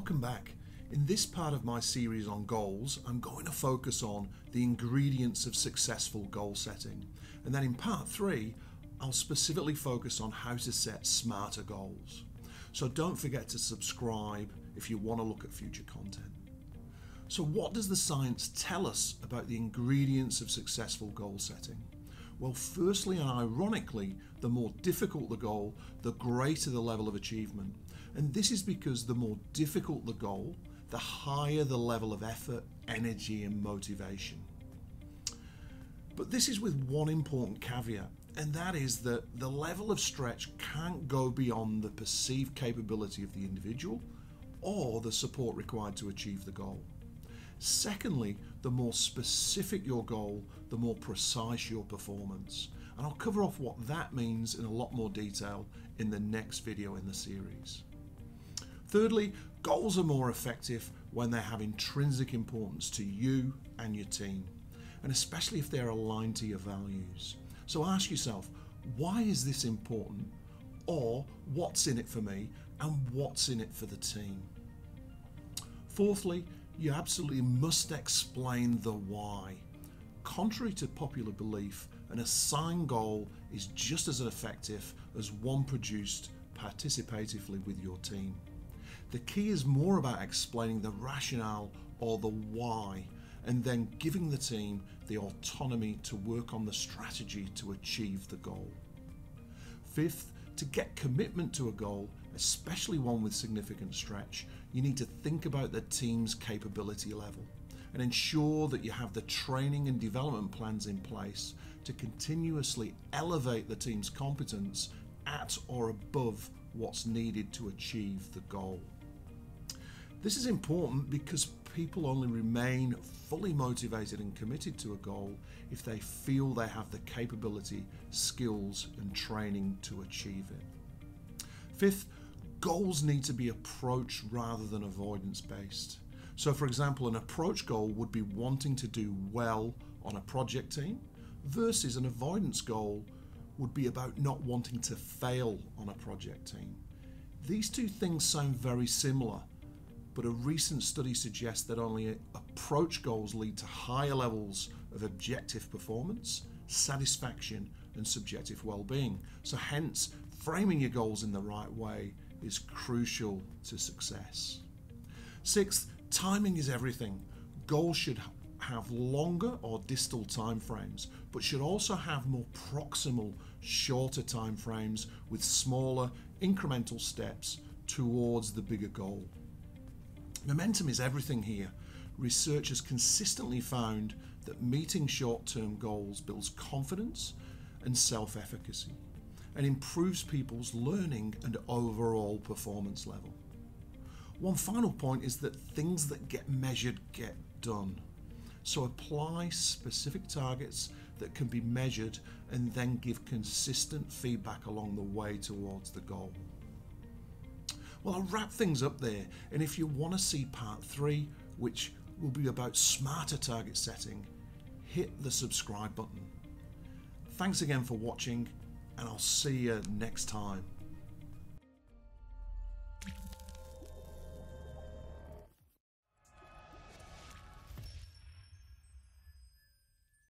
Welcome back. In this part of my series on goals, I'm going to focus on the ingredients of successful goal setting. And then in part 3, I'll specifically focus on how to set smarter goals. So don't forget to subscribe if you want to look at future content. So what does the science tell us about the ingredients of successful goal setting? Well, firstly and ironically, the more difficult the goal, the greater the level of achievement. And this is because the more difficult the goal, the higher the level of effort, energy, and motivation. But this is with one important caveat, and that is that the level of stretch can't go beyond the perceived capability of the individual or the support required to achieve the goal. Secondly, the more specific your goal, the more precise your performance. And I'll cover off what that means in a lot more detail in the next video in the series. Thirdly, goals are more effective when they have intrinsic importance to you and your team, and especially if they're aligned to your values. So ask yourself, why is this important? Or what's in it for me and what's in it for the team? Fourthly, you absolutely must explain the why. Contrary to popular belief, an assigned goal is just as effective as one produced participatively with your team. The key is more about explaining the rationale or the why, and then giving the team the autonomy to work on the strategy to achieve the goal. Fifth, to get commitment to a goal, especially one with significant stretch, you need to think about the team's capability level and ensure that you have the training and development plans in place to continuously elevate the team's competence at or above what's needed to achieve the goal. This is important because people only remain fully motivated and committed to a goal if they feel they have the capability, skills, and training to achieve it. Fifth, goals need to be approach rather than avoidance based. So for example, an approach goal would be wanting to do well on a project team versus an avoidance goal would be about not wanting to fail on a project team. These two things sound very similar, but a recent study suggests that only approach goals lead to higher levels of objective performance, satisfaction, and subjective well-being. So hence, framing your goals in the right way is crucial to success. Sixth, timing is everything. Goals should have longer or distal time frames, but should also have more proximal, shorter time frames with smaller, incremental steps towards the bigger goal. Momentum is everything here. Research has consistently found that meeting short-term goals builds confidence and self-efficacy and improves people's learning and overall performance level. One final point is that things that get measured get done. So apply specific targets that can be measured and then give consistent feedback along the way towards the goal. Well, I'll wrap things up there, and if you want to see part 3, which will be about smarter target setting, hit the subscribe button. Thanks again for watching, and I'll see you next time.